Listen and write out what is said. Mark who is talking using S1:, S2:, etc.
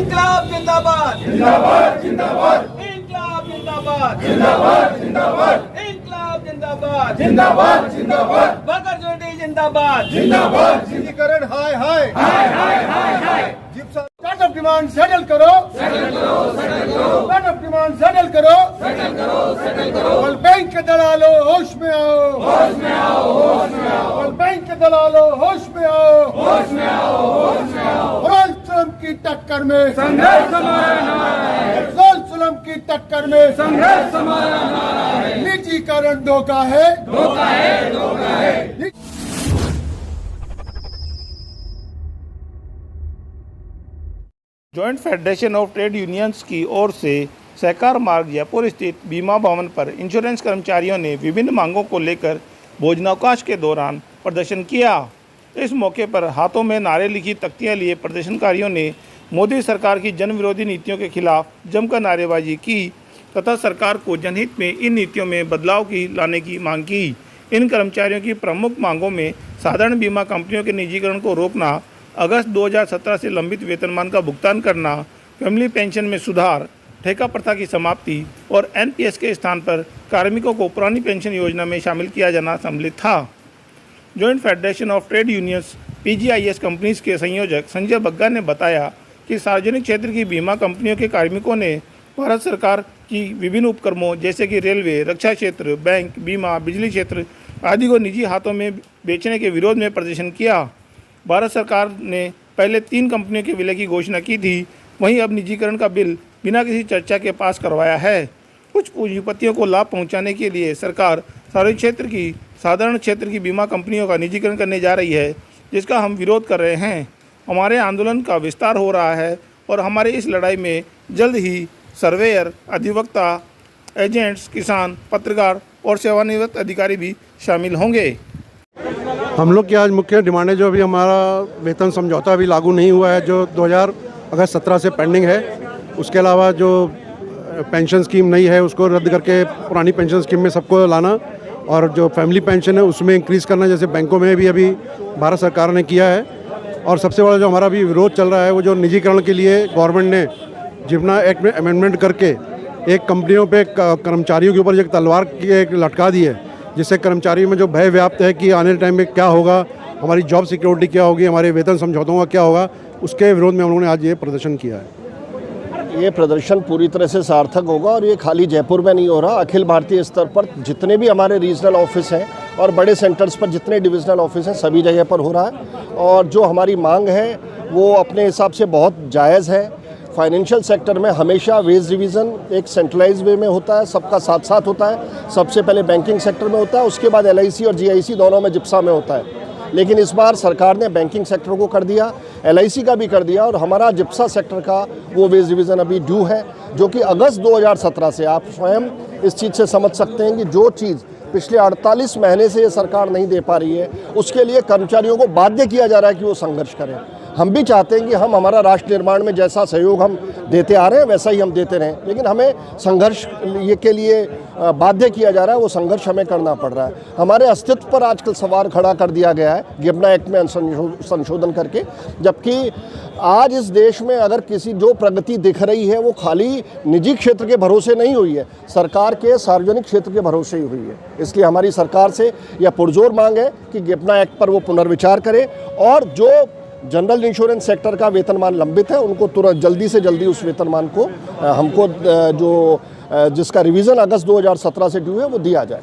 S1: इंकलाब जिंदाबाद
S2: जिंदाबाद जिंदाबाद
S1: इंकलाब जिंदाबाद
S2: जिंदाबाद जिंदाबाद
S1: इंकलाब जिंदाबाद
S2: जिंदाबाद जिंदाबाद
S1: वर्कर यूनिटी जिंदाबाद
S2: जिंदाबाद
S3: निजीकरण हाय हाय
S2: हाय हाय हाय हाय
S3: स्टार्ट ऑफ डिमांड सेटल करो स्टार्ट ऑफ डिमांड सेटल करो और बैंक के दलालो होश में आओ और बैंक के दलालो होश में आओ रोल सुलम की टक्कर में
S2: संघर्ष हमारा नारा है,
S3: रोल सुलम की टक्कर में
S2: संघर्ष हमारा नारा है,
S3: निजीकरण धोखा है
S2: धोखा है, धोखा है।
S4: Joint federation of trade unions की ओर से सहकार मार्ग जयपुर स्थित बीमा भवन पर इंश्योरेंस कर्मचारियों ने विभिन्न मांगों को लेकर भोजनावकाश के दौरान प्रदर्शन किया। इस मौके पर हाथों में नारे लिखी तख्तियां लिए प्रदर्शनकारियों ने मोदी सरकार की जन विरोधी नीतियों के खिलाफ जमकर नारेबाजी की तथा सरकार को जनहित में इन नीतियों में बदलाव की लाने की मांग की। इन कर्मचारियों की प्रमुख मांगों में साधारण बीमा कंपनियों के निजीकरण को रोकना, अगस्त 2017 से लंबित वेतनमान का भुगतान करना, फैमिली पेंशन में सुधार, ठेका प्रथा की समाप्ति और एनपीएस के स्थान पर कार्मिकों को पुरानी पेंशन योजना में शामिल किया जाना सम्मिलित था। Joint federation of trade unions PGIS companies के संयोजक संजय बग्गा ने बताया कि सार्वजनिक क्षेत्र की बीमा कंपनियों के कार्मिकों ने भारत सरकार की विभिन्न उपक्रमों जैसे कि रेलवे, रक्षा क्षेत्र, बैंक, बीमा, बिजली क्षेत्र आदि को निजी हाथों में बेचने के विरोध में प्रदर्शन किया। भारत सरकार ने पहले 3 कंपनियों के विलय की घोषणा की थी, वहीं अब निजीकरण का बिल बिना किसी चर्चा के पास करवाया है। कुछ पूंजीपतियों को लाभ पहुंचाने के लिए सरकार साधारण क्षेत्र की बीमा कंपनियों का निजीकरण करने जा रही है, जिसका हम विरोध कर रहे हैं। हमारे आंदोलन का विस्तार हो रहा है और हमारे इस लड़ाई में जल्द ही सर्वेयर, अधिवक्ता, एजेंट्स, किसान, पत्रकार और सेवानिवृत्त अधिकारी भी शामिल होंगे।
S3: हम लोग की आज मुख्य डिमांड है, जो अभी हमारा वेतन समझौता अभी लागू नहीं हुआ है, जो 2017 से पेंडिंग है। उसके अलावा जो पेंशन स्कीम नई है उसको रद्द करके पुरानी पेंशन स्कीम में सबको लाना, और जो फैमिली पेंशन है उसमें इंक्रीज़ करना, जैसे बैंकों में भी अभी भारत सरकार ने किया है। और सबसे बड़ा जो हमारा भी विरोध चल रहा है वो जो निजीकरण के लिए गवर्नमेंट ने जिपना एक्ट में अमेंडमेंट करके एक कंपनियों पे कर्मचारियों के ऊपर एक तलवार की एक लटका दी है, जिससे कर्मचारियों में जो भय व्याप्त है कि आने टाइम में क्या होगा, हमारी जॉब सिक्योरिटी क्या होगी, हमारे वेतन समझौतों का क्या होगा, उसके विरोध में हम लोगों ने आज ये प्रदर्शन किया है।
S5: ये प्रदर्शन पूरी तरह से सार्थक होगा और ये खाली जयपुर में नहीं हो रहा, अखिल भारतीय स्तर पर जितने भी हमारे रीजनल ऑफिस हैं और बड़े सेंटर्स पर जितने डिविजनल ऑफिस हैं सभी जगह पर हो रहा है। और जो हमारी मांग है वो अपने हिसाब से बहुत जायज़ है। फाइनेंशियल सेक्टर में हमेशा वेज रिवीजन एक सेंट्रलाइज वे में होता है, सबका साथ साथ होता है। सबसे पहले बैंकिंग सेक्टर में होता है, उसके बाद एलआईसी और जीआईसी दोनों में जिप्सा में होता है। लेकिन इस बार सरकार ने बैंकिंग सेक्टर को कर दिया, एलआईसी का भी कर दिया, और हमारा जिप्सा सेक्टर का वो वेज रिवीजन अभी ड्यू है, जो कि अगस्त 2017 से। आप स्वयं इस चीज़ से समझ सकते हैं कि जो चीज़ पिछले 48 महीने से ये सरकार नहीं दे पा रही है, उसके लिए कर्मचारियों को बाध्य किया जा रहा है कि वो संघर्ष करें। हम भी चाहते हैं कि हम हमारा राष्ट्र निर्माण में जैसा सहयोग हम देते आ रहे हैं वैसा ही हम देते रहें, लेकिन हमें संघर्ष ये के लिए बाध्य किया जा रहा है, वो संघर्ष हमें करना पड़ रहा है। हमारे अस्तित्व पर आजकल सवाल खड़ा कर दिया गया है गिबना एक्ट में संशोधन करके, जबकि आज इस देश में अगर किसी जो प्रगति दिख रही है वो खाली निजी क्षेत्र के भरोसे नहीं हुई है, सरकार के सार्वजनिक क्षेत्र के भरोसे ही हुई है। इसलिए हमारी सरकार से यह पुरजोर मांग है कि गिबना एक्ट पर वो पुनर्विचार करे, और जो जनरल इंश्योरेंस सेक्टर का वेतनमान लंबित है उनको तुरंत जल्दी से जल्दी उस वेतनमान को हमको जो जिसका रिवीजन अगस्त 2017 से ड्यू है वो दिया जाए।